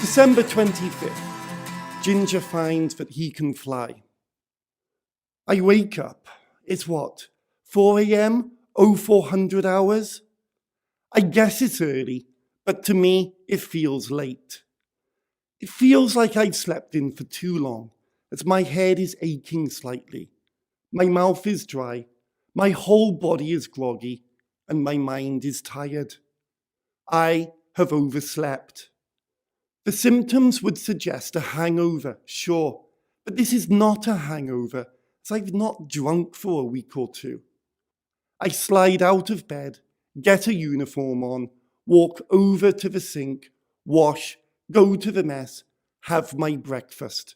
December 25th, Ginger finds that he can fly. I wake up. It's what, 4 a.m.? 0400 hours? I guess it's early, but to me, it feels late. It feels like I'd slept in for too long, as my head is aching slightly. My mouth is dry, my whole body is groggy, and my mind is tired. I have overslept. The symptoms would suggest a hangover, sure, but this is not a hangover, as I've not drunk for a week or two. I slide out of bed, get a uniform on, walk over to the sink, wash, go to the mess, have my breakfast.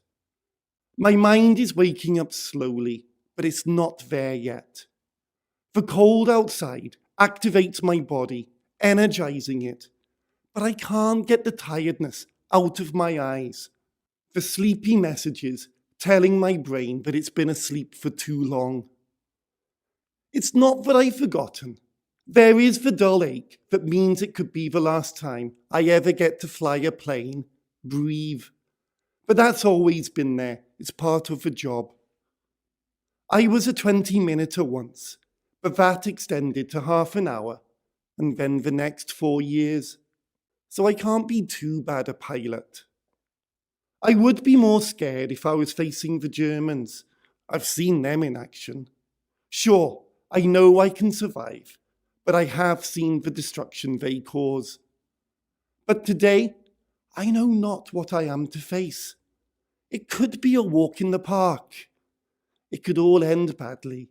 My mind is waking up slowly, but it's not there yet. The cold outside activates my body, energizing it, but I can't get the tiredness out of my eyes. The sleepy messages telling my brain that it's been asleep for too long. It's not that I've forgotten. There is the dull ache that means it could be the last time I ever get to fly a plane, breathe. But that's always been there. It's part of the job. I was a 20-minuter once, but that extended to half an hour, and then the next 4 years. So I can't be too bad a pilot. I would be more scared if I was facing the Germans. I've seen them in action. Sure, I know I can survive, but I have seen the destruction they cause. But today, I know not what I am to face. It could be a walk in the park. It could all end badly.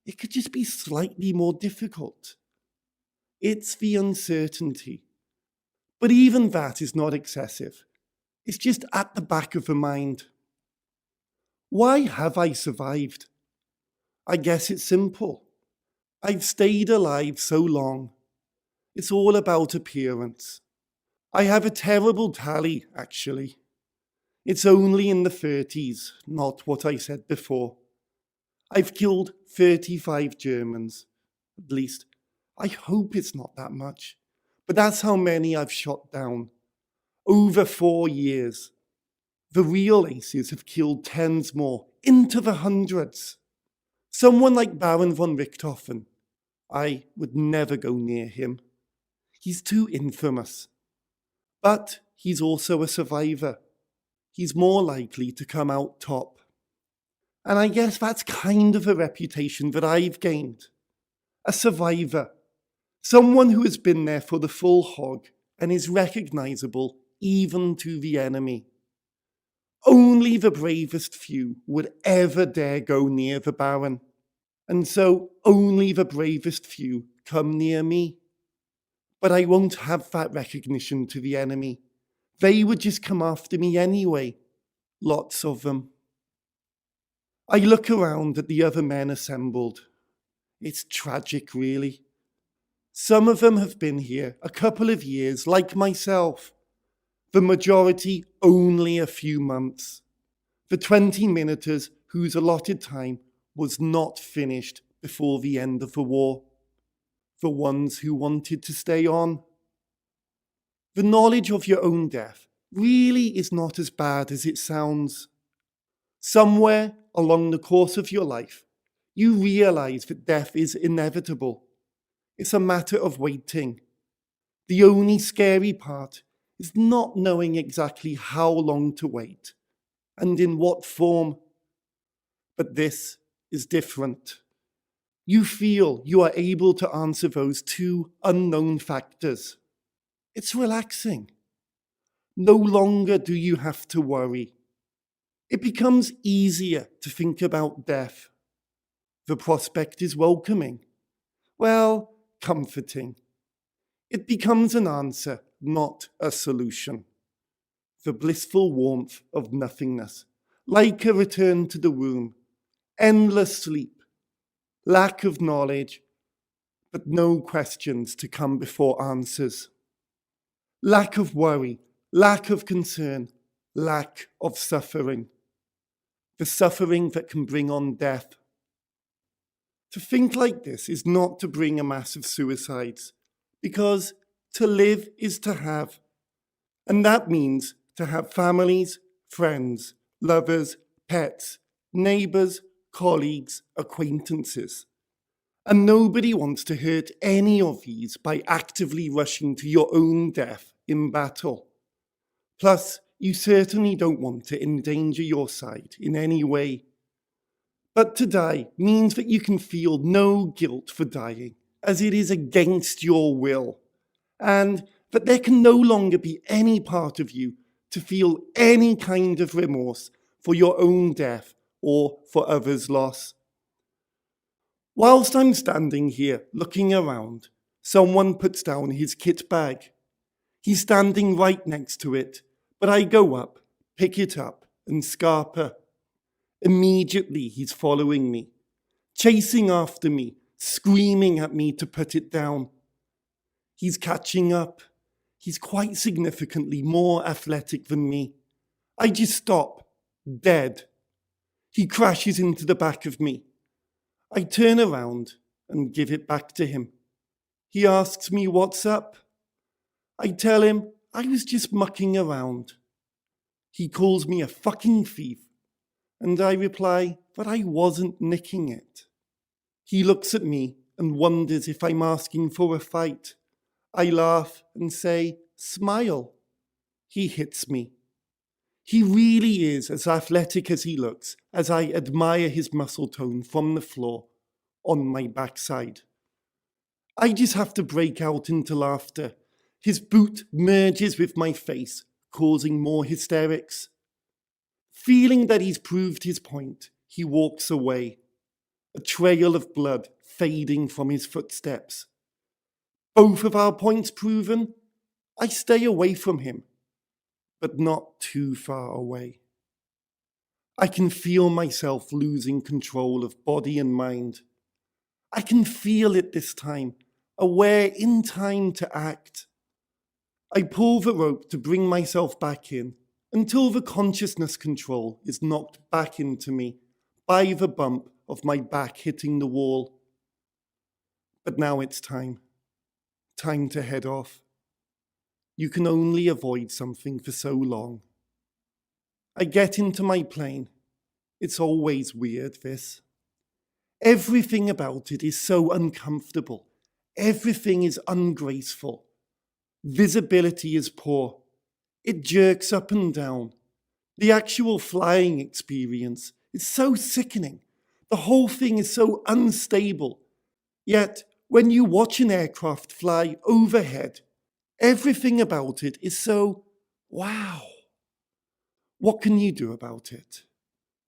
It could just be slightly more difficult. It's the uncertainty. But even that is not excessive. It's just at the back of the mind. Why have I survived? I guess it's simple. I've stayed alive so long. It's all about appearance. I have a terrible tally, actually. It's only in the 30s, not what I said before. I've killed 35 Germans. At least, I hope it's not that much. But that's how many I've shot down. Over 4 years. The real aces have killed tens more, into the hundreds. Someone like Baron von Richthofen, I would never go near him. He's too infamous. But he's also a survivor. He's more likely to come out top. And I guess that's kind of a reputation that I've gained. A survivor. Someone who has been there for the full hog and is recognizable even to the enemy. Only the bravest few would ever dare go near the Baron. And so only the bravest few come near me. But I won't have that recognition to the enemy. They would just come after me anyway. Lots of them. I look around at the other men assembled. It's tragic, really. Some of them have been here a couple of years, like myself. The majority only a few months. The 20-minuters whose allotted time was not finished before the end of the war. The ones who wanted to stay on. The knowledge of your own death really is not as bad as it sounds. Somewhere along the course of your life, you realize that death is inevitable. It's a matter of waiting. The only scary part is not knowing exactly how long to wait and in what form. But this is different. You feel you are able to answer those two unknown factors. It's relaxing. No longer do you have to worry. It becomes easier to think about death. The prospect is welcoming. Well, comforting. It becomes an answer, not a solution. The blissful warmth of nothingness, like a return to the womb, endless sleep, lack of knowledge, but no questions to come before answers. Lack of worry, lack of concern, lack of suffering. The suffering that can bring on death. To think like this is not to bring a mass of suicides, because to live is to have. And that means to have families, friends, lovers, pets, neighbours, colleagues, acquaintances. And nobody wants to hurt any of these by actively rushing to your own death in battle. Plus, you certainly don't want to endanger your side in any way. But to die means that you can feel no guilt for dying, as it is against your will, and that there can no longer be any part of you to feel any kind of remorse for your own death or for others' loss. Whilst I'm standing here looking around, someone puts down his kit bag. He's standing right next to it, but I go up, pick it up, and scarper. Immediately he's following me, chasing after me, screaming at me to put it down. He's catching up. He's quite significantly more athletic than me. I just stop, dead. He crashes into the back of me. I turn around and give it back to him. He asks me what's up. I tell him I was just mucking around. He calls me a fucking thief, and I reply that I wasn't nicking it. He looks at me and wonders if I'm asking for a fight. I laugh and say, smile. He hits me. He really is as athletic as he looks, as I admire his muscle tone from the floor on my backside. I just have to break out into laughter. His boot merges with my face, causing more hysterics. Feeling that he's proved his point, he walks away, a trail of blood fading from his footsteps. Both of our points proven, I stay away from him, but not too far away. I can feel myself losing control of body and mind. I can feel it this time, aware in time to act. I pull the rope to bring myself back in until the consciousness control is knocked back into me by the bump of my back hitting the wall. But now it's time to head off. You can only avoid something for so long. I get into my plane. It's always weird, this. Everything about it is so uncomfortable. Everything is ungraceful. Visibility is poor. It jerks up and down. The actual flying experience is so sickening. The whole thing is so unstable. Yet, when you watch an aircraft fly overhead, everything about it is so, wow. What can you do about it?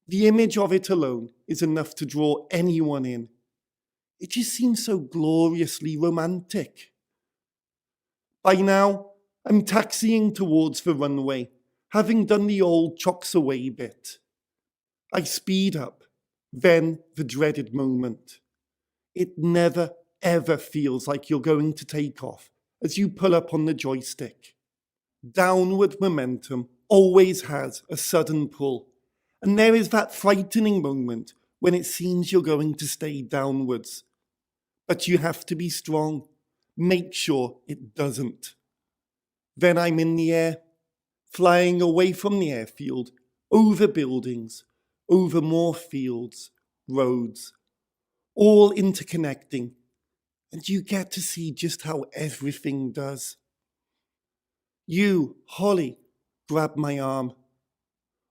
The image of it alone is enough to draw anyone in. It just seems so gloriously romantic. By now, I'm taxiing towards the runway, having done the old chocks away bit. I speed up, then the dreaded moment. It never, ever feels like you're going to take off as you pull up on the joystick. Downward momentum always has a sudden pull, and there is that frightening moment when it seems you're going to stay downwards. But you have to be strong. Make sure it doesn't. Then I'm in the air, flying away from the airfield, over buildings, over more fields, roads, all interconnecting, and you get to see just how everything does. You, Holly, grab my arm.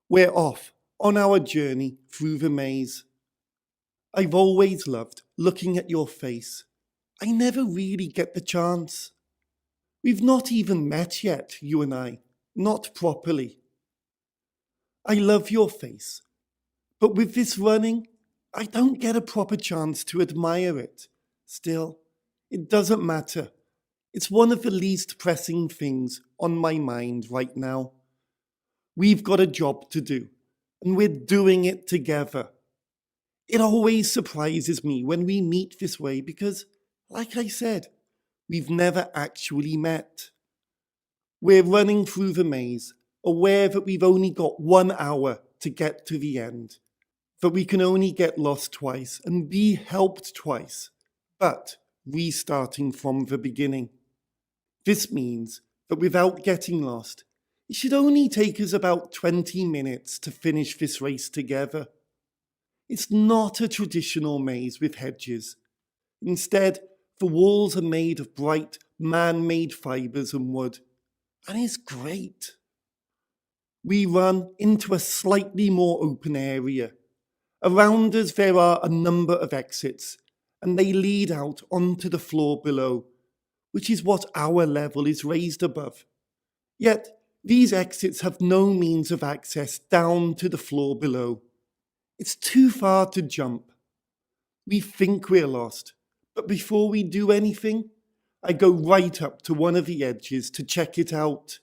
We're off on our journey through the maze. I've always loved looking at your face. I never really get the chance. We've not even met yet, you and I, not properly. I love your face, but with this running, I don't get a proper chance to admire it. Still, it doesn't matter. It's one of the least pressing things on my mind right now. We've got a job to do, and we're doing it together. It always surprises me when we meet this way because, like I said, we've never actually met. We're running through the maze, aware that we've only got 1 hour to get to the end, that we can only get lost twice and be helped twice, but restarting from the beginning. This means that without getting lost, It should only take us about 20 minutes to finish this race together. It's not a traditional maze with hedges. Instead, the walls are made of bright, man-made fibres and wood, and it's great. We run into a slightly more open area. Around us there are a number of exits, and they lead out onto the floor below, which is what our level is raised above. Yet, these exits have no means of access down to the floor below. It's too far to jump. We think we're lost, but before we do anything, I go right up to one of the edges to check it out.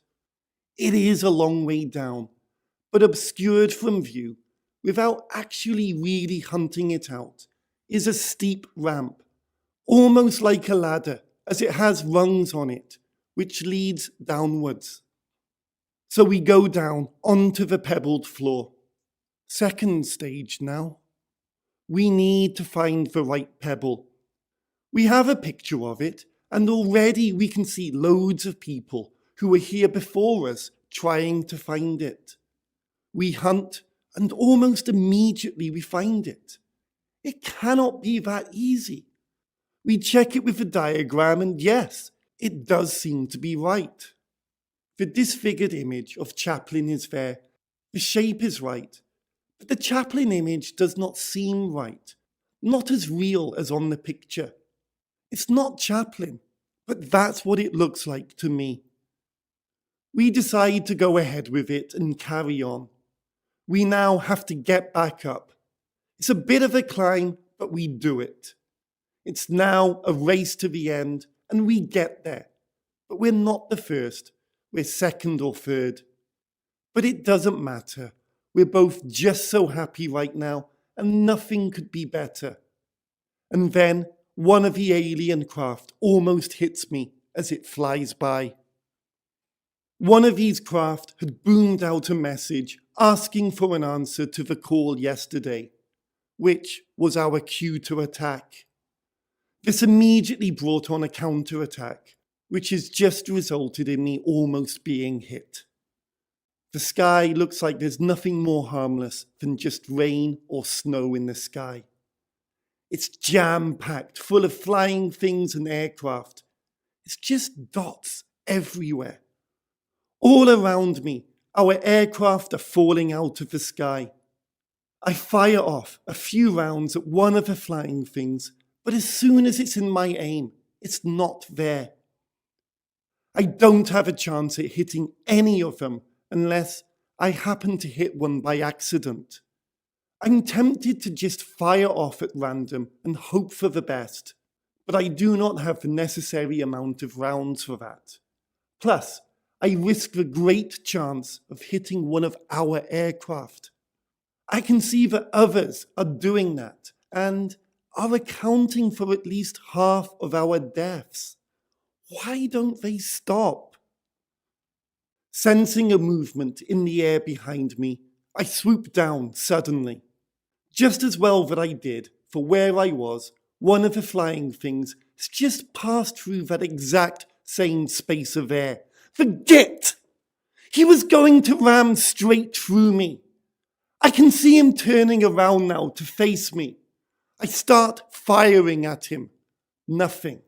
It is a long way down, but obscured from view, without actually really hunting it out, is a steep ramp, almost like a ladder, as it has rungs on it, which leads downwards. So we go down onto the pebbled floor. Second stage now. We need to find the right pebble. We have a picture of it, and already we can see loads of people who were here before us trying to find it. We hunt, and almost immediately we find it. It cannot be that easy. We check it with the diagram, and yes, it does seem to be right. The disfigured image of Chaplin is there. The shape is right, but the Chaplin image does not seem right, not as real as on the picture. It's not Chaplin, but that's what it looks like to me. We decide to go ahead with it and carry on. We now have to get back up. It's a bit of a climb, but we do it. It's now a race to the end, and we get there. But we're not the first, we're second or third. But it doesn't matter. We're both just so happy right now, and nothing could be better. And then one of the alien craft almost hits me as it flies by. One of these craft had boomed out a message asking for an answer to the call yesterday, which was our cue to attack. This immediately brought on a counterattack, which has just resulted in me almost being hit. The sky looks like there's nothing more harmless than just rain or snow in the sky. It's jam-packed, full of flying things and aircraft. It's just dots everywhere. All around me, our aircraft are falling out of the sky. I fire off a few rounds at one of the flying things, but as soon as it's in my aim, it's not there. I don't have a chance at hitting any of them unless I happen to hit one by accident. I'm tempted to just fire off at random and hope for the best, but I do not have the necessary amount of rounds for that. Plus, I risk the great chance of hitting one of our aircraft. I can see that others are doing that and are accounting for at least half of our deaths. Why don't they stop? Sensing a movement in the air behind me, I swoop down suddenly. Just as well that I did, for where I was, one of the flying things has just passed through that exact same space of air. Forget! He was going to ram straight through me. I can see him turning around now to face me. I start firing at him. Nothing.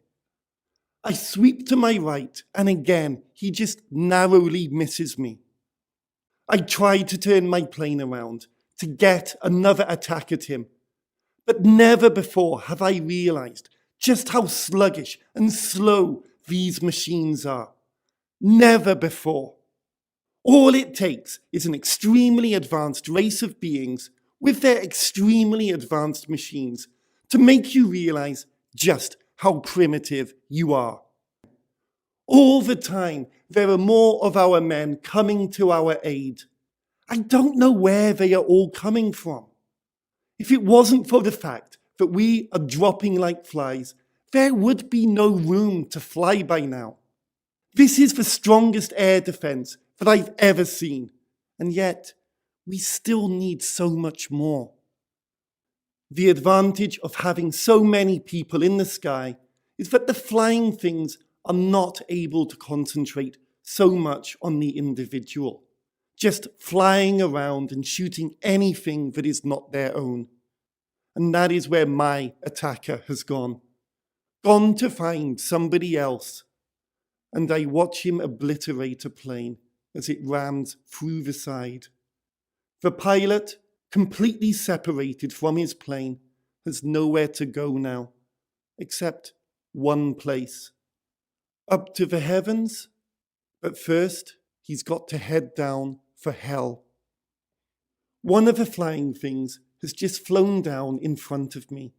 I sweep to my right, and again, he just narrowly misses me. I try to turn my plane around to get another attack at him, but never before have I realized just how sluggish and slow these machines are. Never before. All it takes is an extremely advanced race of beings with their extremely advanced machines to make you realize just how primitive you are. All the time, there are more of our men coming to our aid. I don't know where they are all coming from. If it wasn't for the fact that we are dropping like flies, there would be no room to fly by now. This is the strongest air defense that I've ever seen, and yet we still need so much more. The advantage of having so many people in the sky is that the flying things are not able to concentrate so much on the individual, just flying around and shooting anything that is not their own. And that is where my attacker has gone to find somebody else. And I watch him obliterate a plane as it rams through the side. The pilot, completely separated from his plane, has nowhere to go now, except one place. Up to the heavens, but first he's got to head down for hell. One of the flying things has just flown down in front of me,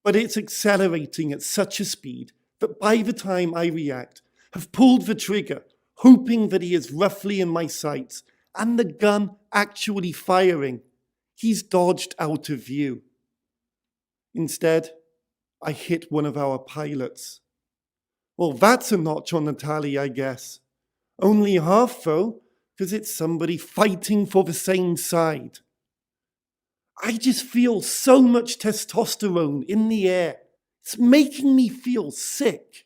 but it's accelerating at such a speed that by the time I react, I've pulled the trigger, hoping that he is roughly in my sights, and the gun actually firing. He's dodged out of view. Instead, I hit one of our pilots. Well, that's a notch on the tally, I guess. Only half, though, because it's somebody fighting for the same side. I just feel so much testosterone in the air. It's making me feel sick.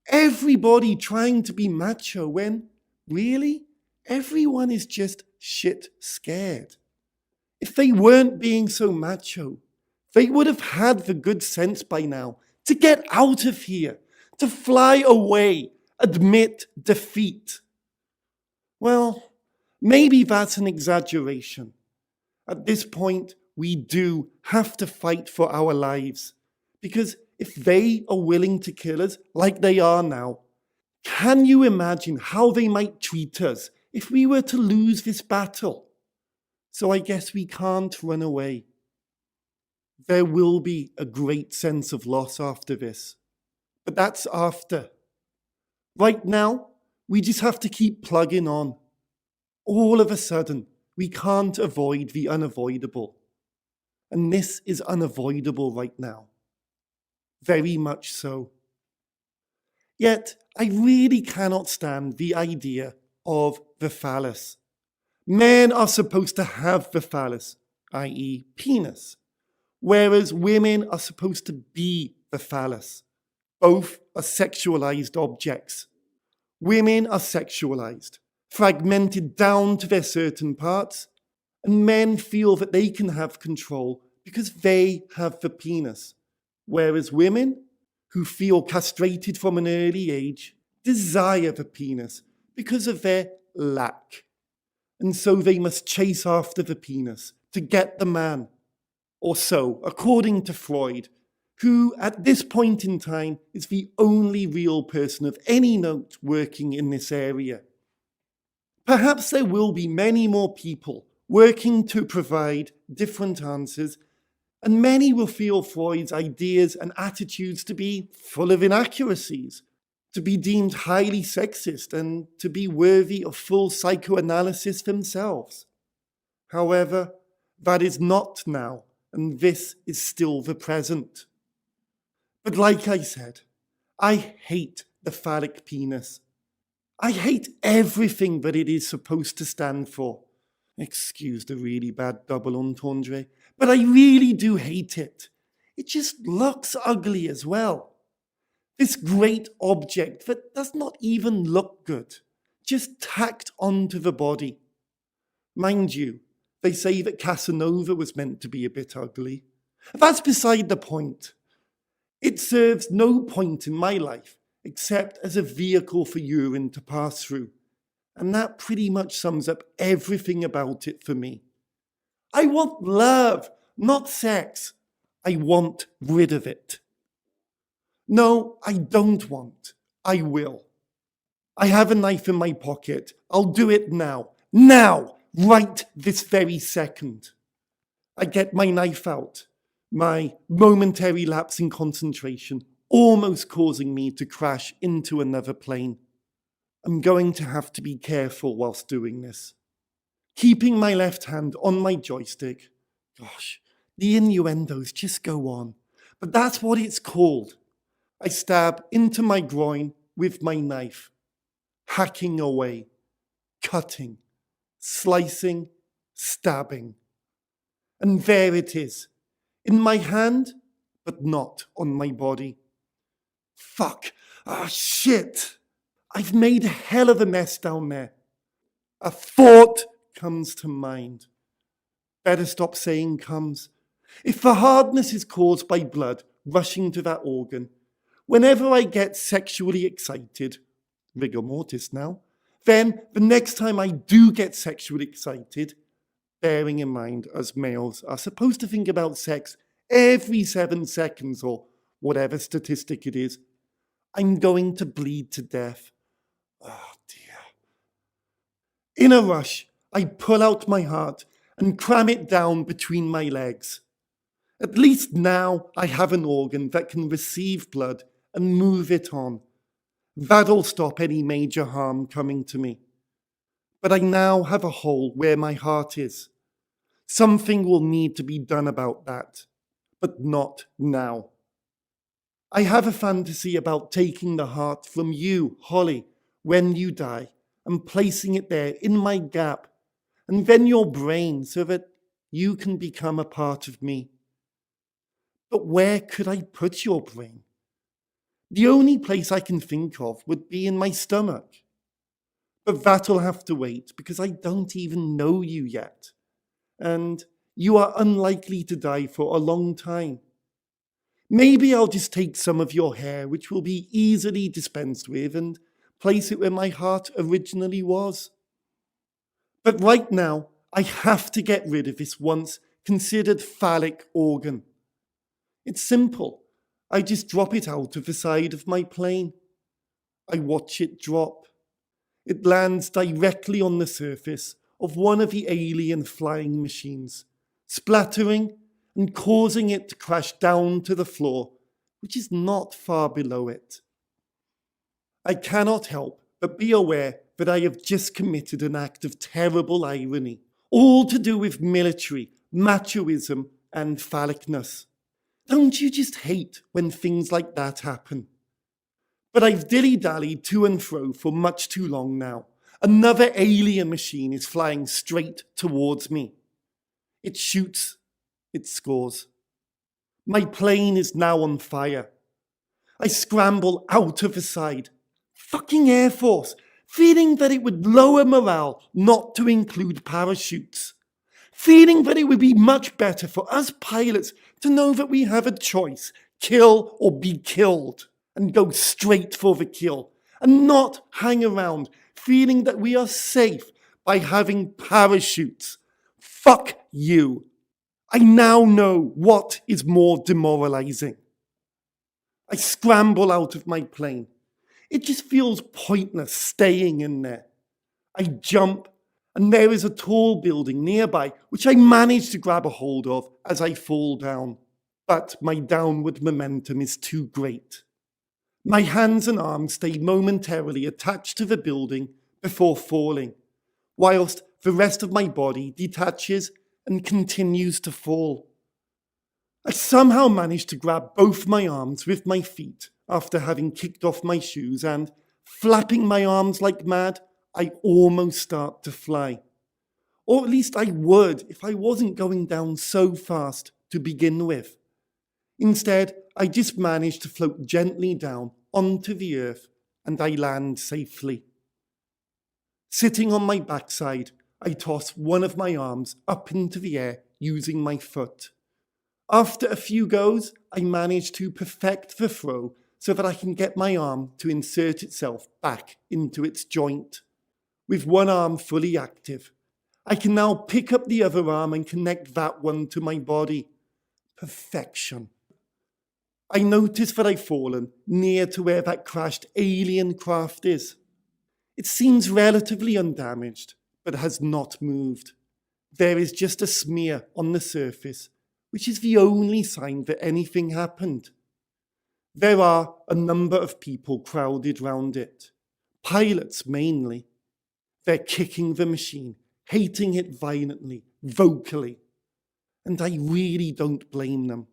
Everybody trying to be macho when, really, everyone is just shit scared. If they weren't being so macho, they would have had the good sense by now to get out of here, to fly away, admit defeat. Well, maybe that's an exaggeration. At this point, we do have to fight for our lives, because if they are willing to kill us like they are now, can you imagine how they might treat us if we were to lose this battle? So I guess we can't run away. There will be a great sense of loss after this, but that's after. Right now, we just have to keep plugging on. All of a sudden, we can't avoid the unavoidable. And this is unavoidable right now. Very much so. Yet, I really cannot stand the idea of the phallus. Men are supposed to have the phallus, i.e. penis, whereas women are supposed to be the phallus. Both are sexualized objects. Women are sexualized, fragmented down to their certain parts, and men feel that they can have control because they have the penis, whereas women, who feel castrated from an early age, desire the penis because of their lack. And so they must chase after the penis to get the man. Or so, according to Freud, who at this point in time is the only real person of any note working in this area. Perhaps there will be many more people working to provide different answers, and many will feel Freud's ideas and attitudes to be full of inaccuracies, to be deemed highly sexist, and to be worthy of full psychoanalysis themselves. However, that is not now, and this is still the present. But like I said, I hate the phallic penis. I hate everything that it is supposed to stand for. Excuse the really bad double entendre, but I really do hate it. It just looks ugly as well. This great object that does not even look good, just tacked onto the body. Mind you, they say that Casanova was meant to be a bit ugly. That's beside the point. It serves no point in my life except as a vehicle for urine to pass through. And that pretty much sums up everything about it for me. I want love, not sex. I want rid of it. No, I don't want. I will. I have a knife in my pocket. I'll do it now. Now! Right this very second. I get my knife out, my momentary lapse in concentration almost causing me to crash into another plane. I'm going to have to be careful whilst doing this. Keeping my left hand on my joystick. Gosh, the innuendos just go on. But that's what it's called. I stab into my groin with my knife, hacking away, cutting, slicing, stabbing. And there it is, in my hand, but not on my body. Fuck. Ah, shit. I've made a hell of a mess down there. A thought comes to mind. Better stop saying comes. If the hardness is caused by blood rushing to that organ, whenever I get sexually excited, rigor mortis now, then the next time I do get sexually excited, bearing in mind us males are supposed to think about sex every 7 seconds or whatever statistic it is, I'm going to bleed to death. Oh dear. In a rush, I pull out my heart and cram it down between my legs. At least now I have an organ that can receive blood and move it on. That'll stop any major harm coming to me. But I now have a hole where my heart is. Something will need to be done about that, but not now. I have a fantasy about taking the heart from you, Holly, when you die, and placing it there in my gap, and then your brain so that you can become a part of me. But where could I put your brain? The only place I can think of would be in my stomach. But that'll have to wait because I don't even know you yet. And you are unlikely to die for a long time. Maybe I'll just take some of your hair, which will be easily dispensed with, and place it where my heart originally was. But right now, I have to get rid of this once considered phallic organ. It's simple. I just drop it out of the side of my plane. I watch it drop. It lands directly on the surface of one of the alien flying machines, splattering and causing it to crash down to the floor, which is not far below it. I cannot help but be aware that I have just committed an act of terrible irony, all to do with military, machoism, and phallicness. Don't you just hate when things like that happen? But I've dilly-dallied to and fro for much too long now. Another alien machine is flying straight towards me. It shoots. It scores. My plane is now on fire. I scramble out of the side. Fucking Air Force, feeling that it would lower morale not to include parachutes. Feeling that it would be much better for us pilots to know that we have a choice, kill or be killed, and go straight for the kill, and not hang around feeling that we are safe by having parachutes. Fuck you. I now know what is more demoralizing. I scramble out of my plane. It just feels pointless staying in there. I jump, and there is a tall building nearby, which I manage to grab a hold of as I fall down. But my downward momentum is too great. My hands and arms stay momentarily attached to the building before falling, whilst the rest of my body detaches and continues to fall. I somehow manage to grab both my arms with my feet after having kicked off my shoes, and, flapping my arms like mad, I almost start to fly. Or at least I would if I wasn't going down so fast to begin with. Instead, I just manage to float gently down onto the earth, and I land safely. Sitting on my backside, I toss one of my arms up into the air using my foot. After a few goes, I manage to perfect the throw so that I can get my arm to insert itself back into its joint. With one arm fully active, I can now pick up the other arm and connect that one to my body. Perfection. I notice that I've fallen near to where that crashed alien craft is. It seems relatively undamaged, but has not moved. There is just a smear on the surface, which is the only sign that anything happened. There are a number of people crowded round it, pilots mainly. They're kicking the machine, hating it violently, vocally, and I really don't blame them.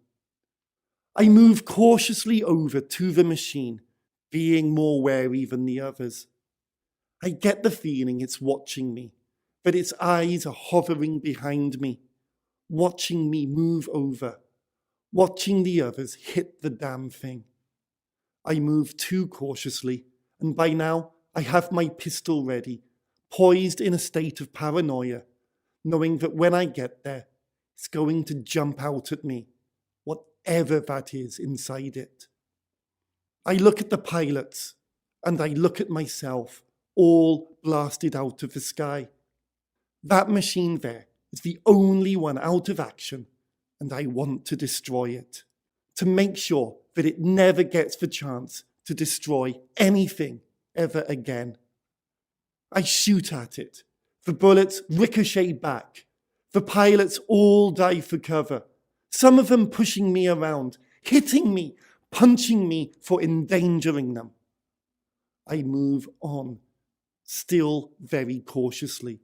I move cautiously over to the machine, being more wary than the others. I get the feeling it's watching me, that its eyes are hovering behind me, watching me move over, watching the others hit the damn thing. I move too cautiously, and by now I have my pistol ready, poised in a state of paranoia, knowing that when I get there, it's going to jump out at me, whatever that is inside it. I look at the pilots, and I look at myself, all blasted out of the sky. That machine there is the only one out of action, and I want to destroy it, to make sure that it never gets the chance to destroy anything ever again. I shoot at it. The bullets ricochet back. The pilots all dive for cover, some of them pushing me around, hitting me, punching me for endangering them. I move on, still very cautiously.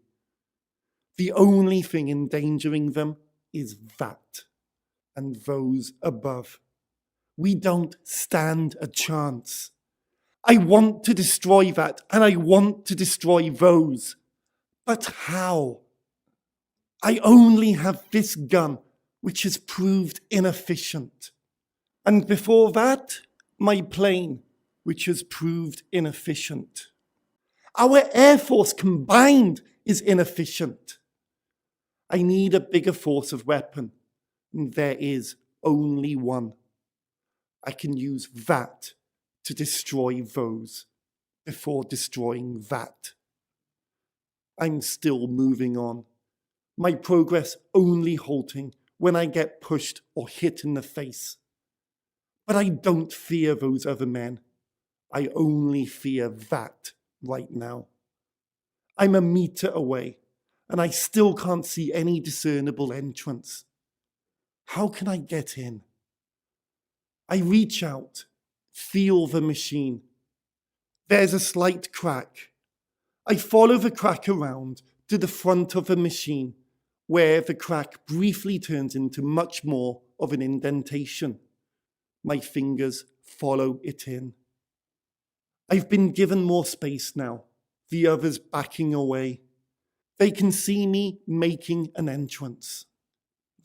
The only thing endangering them is that, and those above. We don't stand a chance. I want to destroy that, and I want to destroy those. But how? I only have this gun, which has proved inefficient. And before that, my plane, which has proved inefficient. Our Air Force combined is inefficient. I need a bigger force of weapon, and there is only one. I can use that to destroy those before destroying that. I'm still moving on, my progress only halting when I get pushed or hit in the face. But I don't fear those other men. I only fear that right now. I'm a meter away, and I still can't see any discernible entrance. How can I get in? I reach out, feel the machine. There's a slight crack. I follow the crack around to the front of the machine, where the crack briefly turns into much more of an indentation. My fingers follow it in. I've been given more space now, the others backing away. They can see me making an entrance.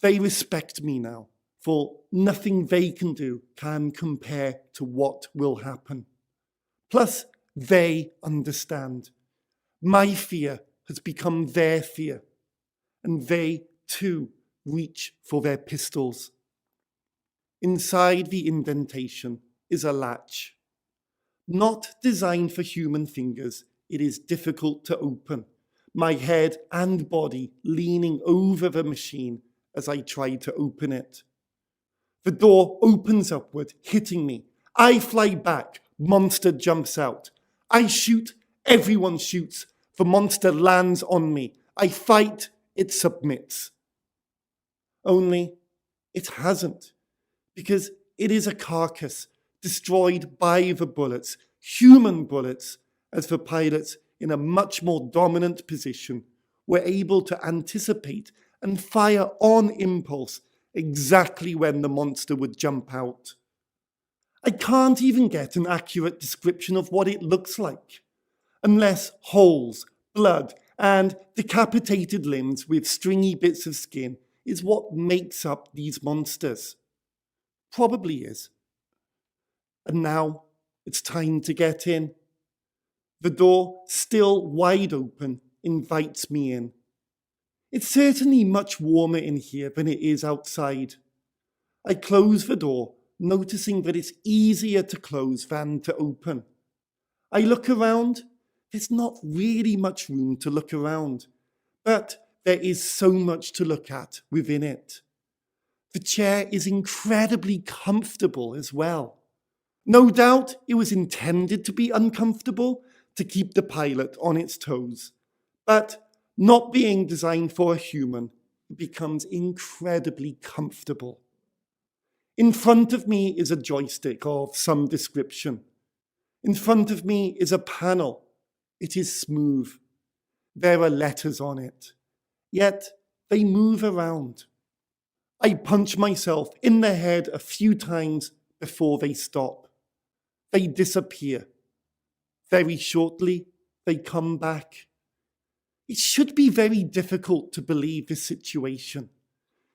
They respect me now, for nothing they can do can compare to what will happen. Plus, they understand. My fear has become their fear, and they, too, reach for their pistols. Inside the indentation is a latch. Not designed for human fingers, it is difficult to open, my head and body leaning over the machine as I try to open it. The door opens upward, hitting me. I fly back, monster jumps out. I shoot, everyone shoots. The monster lands on me. I fight, it submits. Only it hasn't, because it is a carcass destroyed by the bullets, human bullets, as the pilots in a much more dominant position were able to anticipate and fire on impulse exactly when the monster would jump out. I can't even get an accurate description of what it looks like, unless holes, blood, and decapitated limbs with stringy bits of skin is what makes up these monsters. Probably is. And now it's time to get in. The door, still wide open, invites me in. It's certainly much warmer in here than it is outside. I close the door, noticing that it's easier to close than to open. I look around. There's not really much room to look around, but there is so much to look at within it. The chair is incredibly comfortable as well. No doubt it was intended to be uncomfortable to keep the pilot on its toes, but not being designed for a human, it becomes incredibly comfortable. In front of me is a joystick of some description. In front of me is a panel. It is smooth. There are letters on it, yet they move around. I punch myself in the head a few times before they stop. They disappear. Very shortly, they come back. It should be very difficult to believe this situation.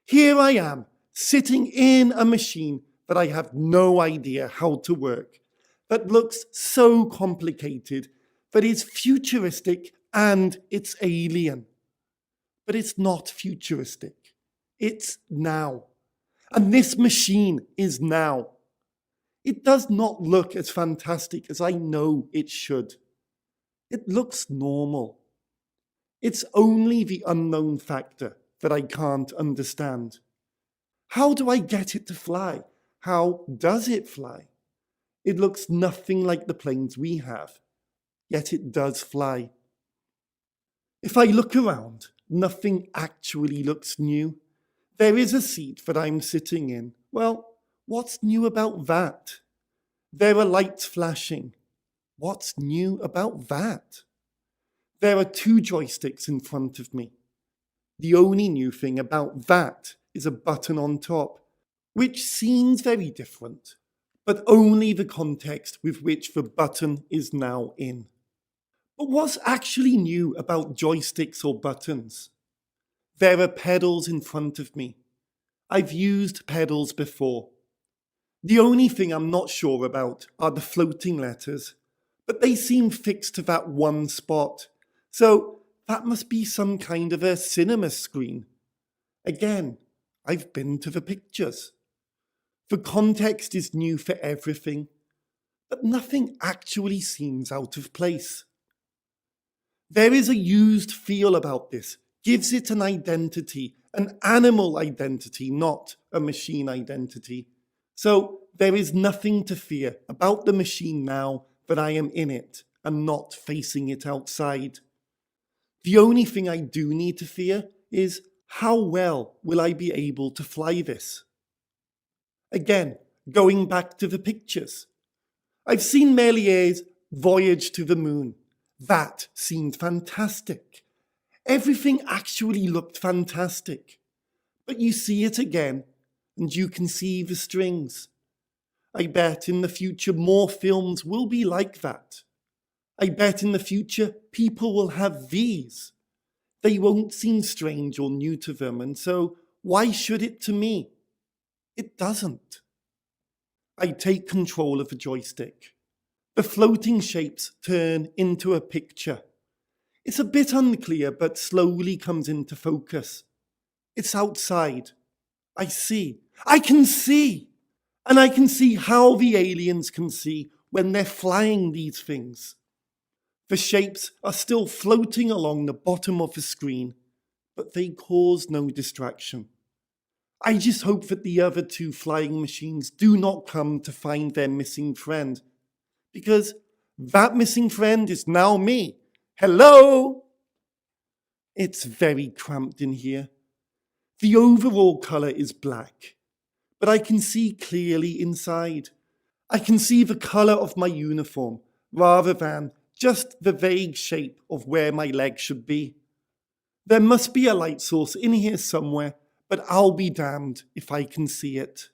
Here I am, sitting in a machine that I have no idea how to work, that looks so complicated that is futuristic and it's alien. But it's not futuristic. It's now. And this machine is now. It does not look as fantastic as I know it should. It looks normal. It's only the unknown factor that I can't understand. How do I get it to fly? How does it fly? It looks nothing like the planes we have, yet it does fly. If I look around, nothing actually looks new. There is a seat that I'm sitting in. Well, what's new about that? There are lights flashing. What's new about that? There are 2 joysticks in front of me. The only new thing about that is a button on top, which seems very different, but only the context with which the button is now in. But what's actually new about joysticks or buttons? There are pedals in front of me. I've used pedals before. The only thing I'm not sure about are the floating letters, but they seem fixed to that one spot, so that must be some kind of a cinema screen. Again, I've been to the pictures. The context is new for everything, but nothing actually seems out of place. There is a used feel about this, gives it an identity, an animal identity, not a machine identity. So there is nothing to fear about the machine now that I am in it and not facing it outside. The only thing I do need to fear is how well will I be able to fly this? Again, going back to the pictures. I've seen Mélier's Voyage to the Moon. That seemed fantastic. Everything actually looked fantastic. But you see it again, and you can see the strings. I bet in the future more films will be like that. I bet in the future people will have these. They won't seem strange or new to them, and so why should it to me? It doesn't. I take control of the joystick. The floating shapes turn into a picture. It's a bit unclear, but slowly comes into focus. It's outside. I see. I can see! And I can see how the aliens can see when they're flying these things. The shapes are still floating along the bottom of the screen, but they cause no distraction. I just hope that the other 2 flying machines do not come to find their missing friend, because that missing friend is now me. Hello? It's very cramped in here. The overall color is black, but I can see clearly inside. I can see the color of my uniform rather than just the vague shape of where my leg should be. There must be a light source in here somewhere, but I'll be damned if I can see it.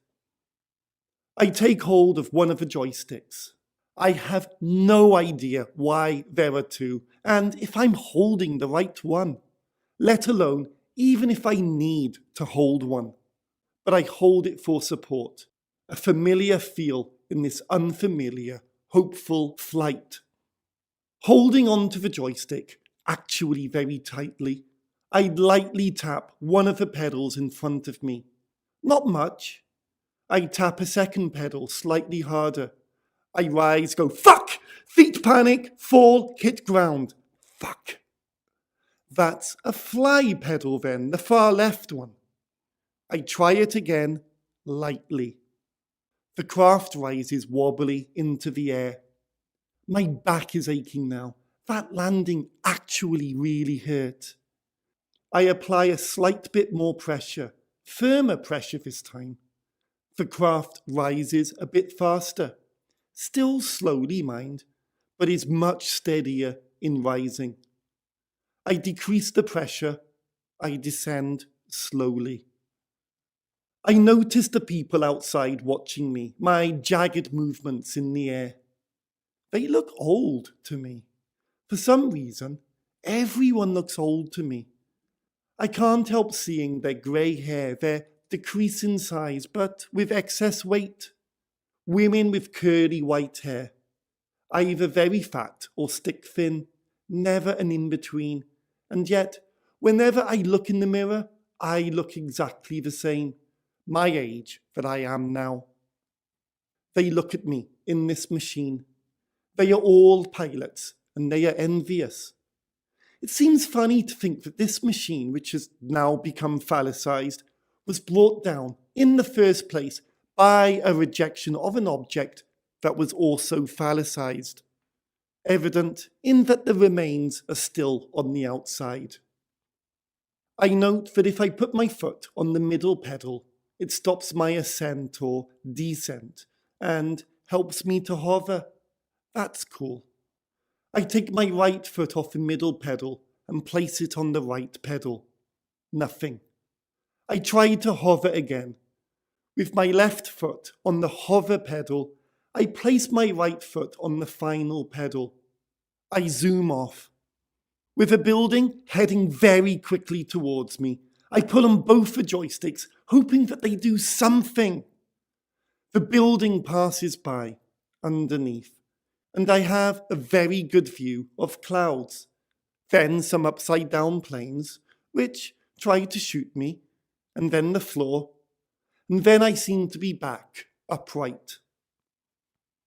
I take hold of one of the joysticks. I have no idea why there are 2, and if I'm holding the right one, let alone even if I need to hold one. But I hold it for support, a familiar feel in this unfamiliar, hopeful flight. Holding on to the joystick, actually very tightly, I lightly tap one of the pedals in front of me. Not much. I tap a second pedal slightly harder. I rise, go, fuck! Feet panic, fall, hit ground. Fuck. That's a fly pedal then, the far left one. I try it again, lightly. The craft rises wobbly into the air. My back is aching now. That landing actually really hurt. I apply a slight bit more pressure, firmer pressure this time. The craft rises a bit faster, still slowly, mind, but is much steadier in rising. I decrease the pressure. I descend slowly. I notice the people outside watching me, my jagged movements in the air. They look old to me. For some reason, everyone looks old to me. I can't help seeing their grey hair, their decrease in size, but with excess weight. Women with curly white hair. either very fat or stick thin, never an in-between. And yet, whenever I look in the mirror, I look exactly the same, my age that I am now. They look at me in this machine. They are all pilots, and they are envious. It seems funny to think that this machine, which has now become phallicized, was brought down in the first place by a rejection of an object that was also phallicized, evident in that the remains are still on the outside. I note that if I put my foot on the middle pedal, it stops my ascent or descent and helps me to hover. That's cool. I take my right foot off the middle pedal and place it on the right pedal. Nothing. I try to hover again. With my left foot on the hover pedal, I place my right foot on the final pedal. I zoom off. With a building heading very quickly towards me, I pull on both the joysticks, hoping that they do something. The building passes by underneath, and I have a very good view of clouds, then some upside-down planes, which try to shoot me, and then the floor, and then I seem to be back, upright.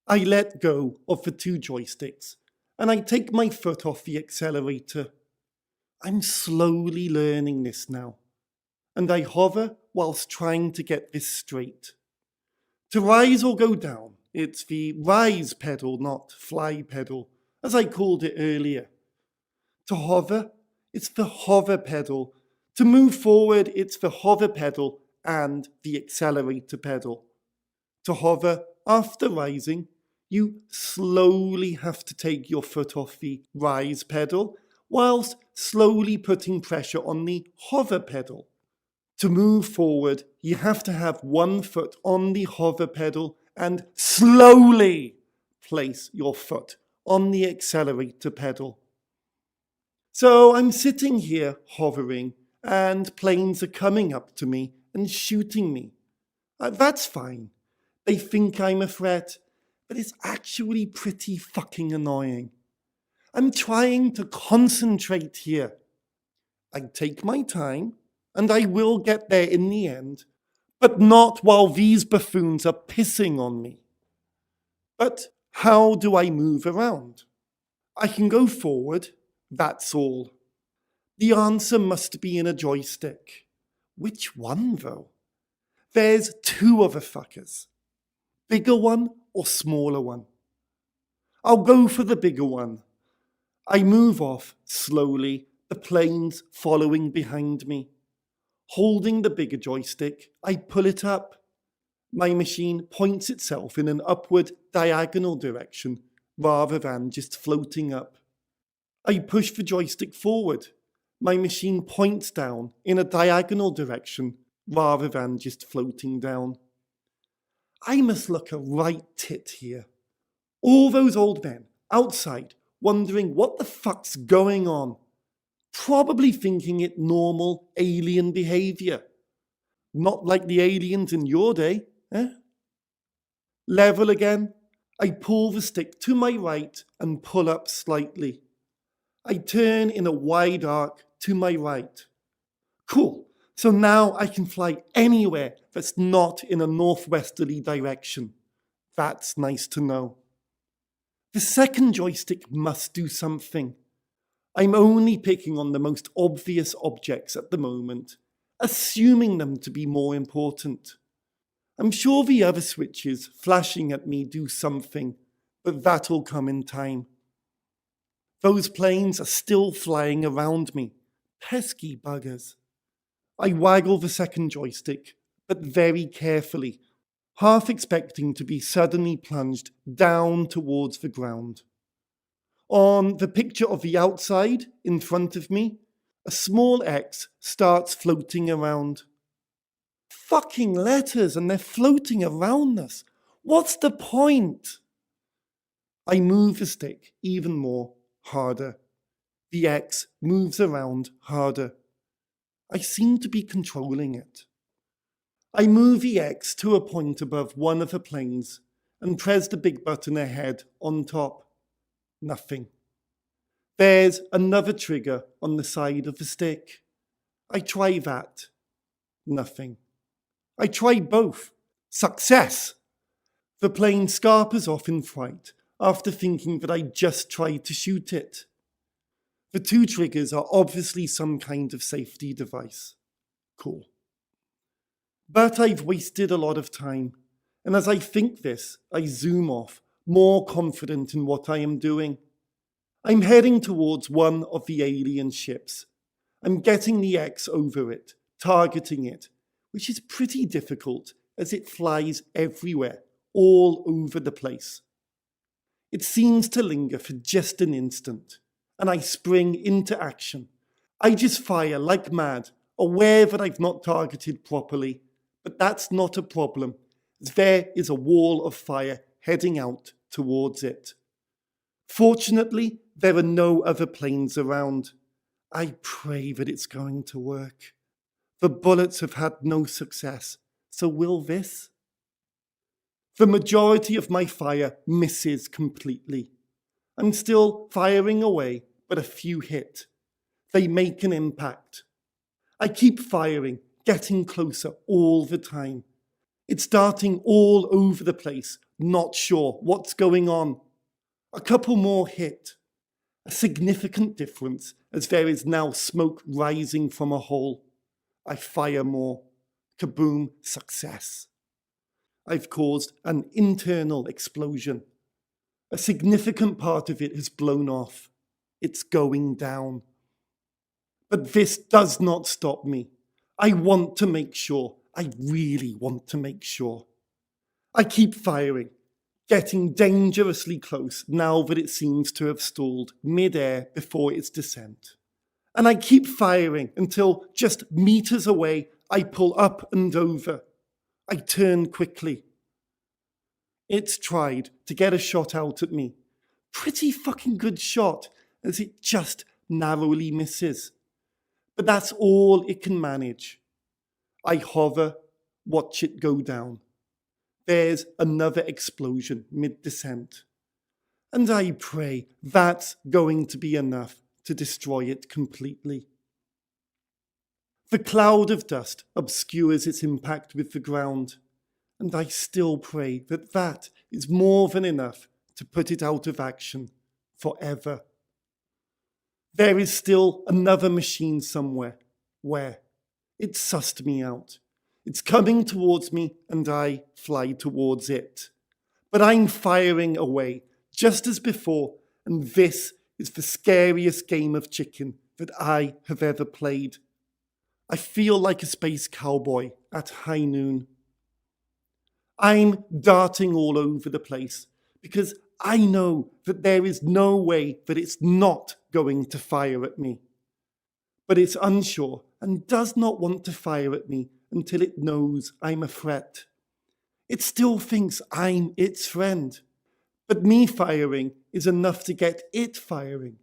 I let go of the two joysticks, and I take my foot off the accelerator. I'm slowly learning this now, and I hover whilst trying to get this straight. To rise or go down, it's the rise pedal, not fly pedal, as I called it earlier. To hover, it's the hover pedal. To move forward, it's the hover pedal and the accelerator pedal. To hover after rising, you slowly have to take your foot off the rise pedal, whilst slowly putting pressure on the hover pedal. To move forward, you have to have one foot on the hover pedal and slowly place your foot on the accelerator pedal. So I'm sitting here hovering, and planes are coming up to me and shooting me. That's fine. They think I'm a threat, but it's actually pretty fucking annoying. I'm trying to concentrate here. I take my time, and I will get there in the end, but not while these buffoons are pissing on me. But how do I move around? I can go forward, that's all. The answer must be in a joystick. Which one, though? There's two of the fuckers. Bigger one or smaller one? I'll go for the bigger one. I move off slowly, the planes following behind me. Holding the bigger joystick, I pull it up. My machine points itself in an upward diagonal direction rather than just floating up. I push the joystick forward. My machine points down in a diagonal direction rather than just floating down. I must look a right tit here. All those old men outside wondering what the fuck's going on, probably thinking it normal alien behavior. Not like the aliens in your day, eh? Level again, I pull the stick to my right and pull up slightly. I turn in a wide arc to my right. Cool, so now I can fly anywhere that's not in a northwesterly direction. That's nice to know. The second joystick must do something. I'm only picking on the most obvious objects at the moment, assuming them to be more important. I'm sure the other switches flashing at me do something, but that'll come in time. Those planes are still flying around me. Pesky buggers. I waggle the second joystick, but very carefully, half expecting to be suddenly plunged down towards the ground. On the picture of the outside, in front of me, a small X starts floating around. Fucking letters, and they're floating around us. What's the point? I move the stick even more, harder. The X moves around harder. I seem to be controlling it. I move the X to a point above one of the planes and press the big button ahead on top. Nothing. There's another trigger on the side of the stick. I try that. Nothing. I try both. Success! The plane scarpers off in fright after thinking that I just tried to shoot it. The two triggers are obviously some kind of safety device. Cool. But I've wasted a lot of time, and as I think this, I zoom off, more confident in what I am doing. I'm heading towards one of the alien ships. I'm getting the X over it, targeting it, which is pretty difficult as it flies everywhere, all over the place. It seems to linger for just an instant, and I spring into action. I just fire like mad, aware that I've not targeted properly, but that's not a problem, as there is a wall of fire heading out towards it. Fortunately, there are no other planes around. I pray that it's going to work. The bullets have had no success, so will this? The majority of my fire misses completely. I'm still firing away, but a few hit. They make an impact. I keep firing, getting closer all the time. It's darting all over the place, not sure what's going on. A couple more hit. A significant difference, as there is now smoke rising from a hole. I fire more. Kaboom, success. I've caused an internal explosion. A significant part of it has blown off. It's going down. But this does not stop me. I want to make sure. I really want to make sure. I keep firing, getting dangerously close now that it seems to have stalled mid-air before its descent. And I keep firing until just meters away I pull up and over. I turn quickly. It's tried to get a shot out at me. Pretty fucking good shot, as it just narrowly misses. But that's all it can manage. I hover, watch it go down. There's another explosion mid-descent. And I pray that's going to be enough to destroy it completely. The cloud of dust obscures its impact with the ground, and I still pray that that is more than enough to put it out of action forever. There is still another machine somewhere. Where? It sussed me out. It's coming towards me, and I fly towards it. But I'm firing away, just as before, and this is the scariest game of chicken that I have ever played. I feel like a space cowboy at high noon. I'm darting all over the place because I know that there is no way that it's not going to fire at me. But it's unsure and does not want to fire at me until it knows I'm a threat. It still thinks I'm its friend. But me firing is enough to get it firing,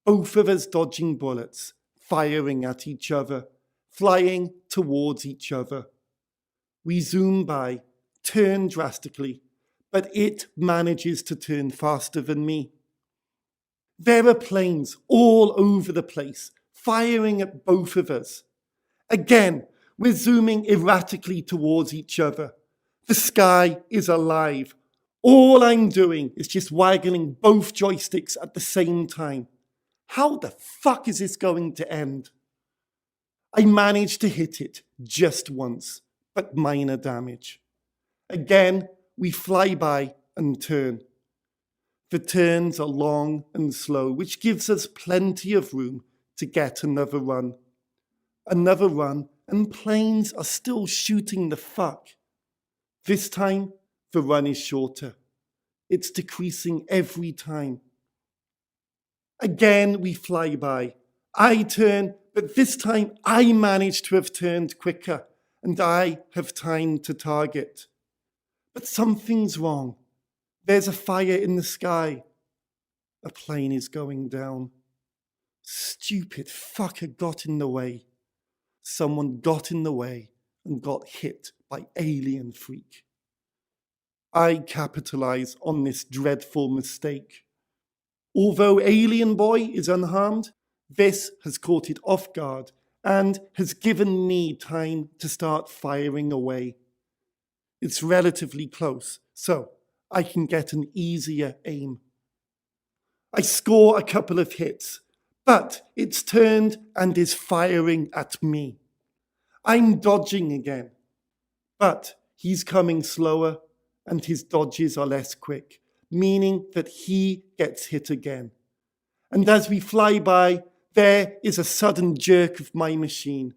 both of us dodging bullets, firing at each other, flying towards each other. We zoom by, turn drastically, but it manages to turn faster than me. There are planes all over the place, firing at both of us. Again, we're zooming erratically towards each other. The sky is alive. All I'm doing is just waggling both joysticks at the same time. How the fuck is this going to end? I managed to hit it just once, but minor damage. Again, we fly by and turn. The turns are long and slow, which gives us plenty of room to get another run. Another run, and planes are still shooting the fuck. This time, the run is shorter. It's decreasing every time. Again, we fly by. I turn, but this time I manage to have turned quicker, and I have time to target. But something's wrong. There's a fire in the sky. A plane is going down. Stupid fucker got in the way. Someone got in the way and got hit by alien freak. I capitalize on this dreadful mistake. Although Alien Boy is unharmed, this has caught it off guard and has given me time to start firing away. It's relatively close, so I can get an easier aim. I score a couple of hits, but it's turned and is firing at me. I'm dodging again, but he's coming slower and his dodges are less quick, meaning that he gets hit again. And as we fly by, there is a sudden jerk of my machine.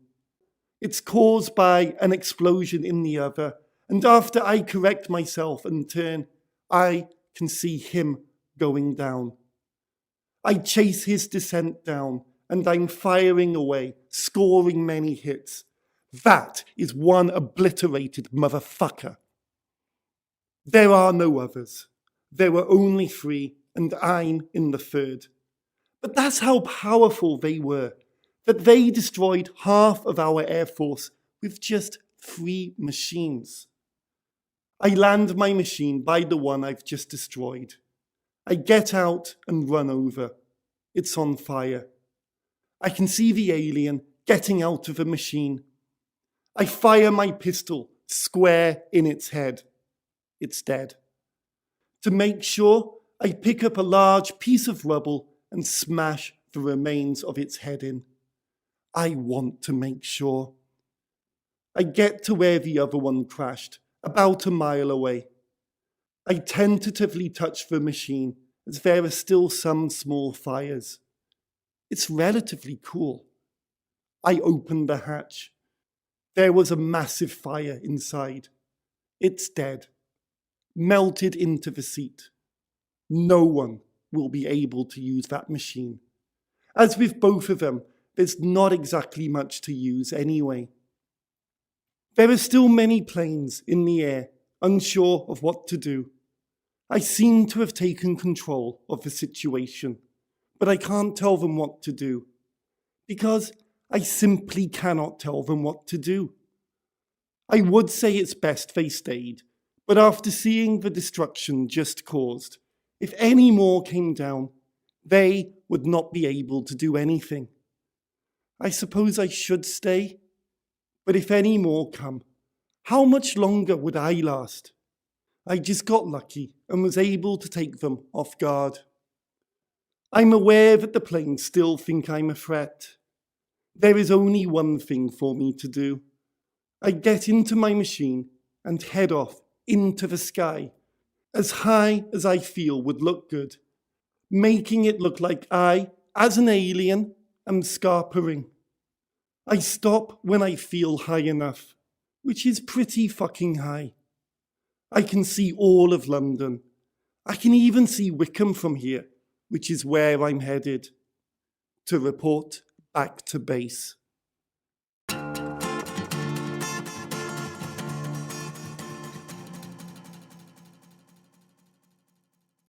It's caused by an explosion in the other, and after I correct myself and turn, I can see him going down. I chase his descent down, and I'm firing away, scoring many hits. That is one obliterated motherfucker. There are no others. There were only 3, and I'm in the 3rd. But that's how powerful they were, that they destroyed half of our Air Force with just 3 machines. I land my machine by the one I've just destroyed. I get out and run over. It's on fire. I can see the alien getting out of a machine. I fire my pistol square in its head. It's dead. To make sure, I pick up a large piece of rubble and smash the remains of its head in. I want to make sure. I get to where the other one crashed, about a mile away. I tentatively touch the machine as there are still some small fires. It's relatively cool. I open the hatch. There was a massive fire inside. It's dead. Melted into the seat. No one will be able to use that machine. As with both of them, there's not exactly much to use anyway. There are still many planes in the air, unsure of what to do. I seem to have taken control of the situation, but I can't tell them what to do, because I simply cannot tell them what to do. I would say it's best they stayed, but after seeing the destruction just caused, if any more came down, they would not be able to do anything. I suppose I should stay, but if any more come, how much longer would I last? I just got lucky and was able to take them off guard. I'm aware that the planes still think I'm a threat. There is only one thing for me to do. I get into my machine and head off into the sky, as high as I feel would look good, making it look like I, as an alien, am scarpering. I stop when I feel high enough, which is pretty fucking high. I can see all of London. I can even see Wickham from here, which is where I'm headed, to report back to base.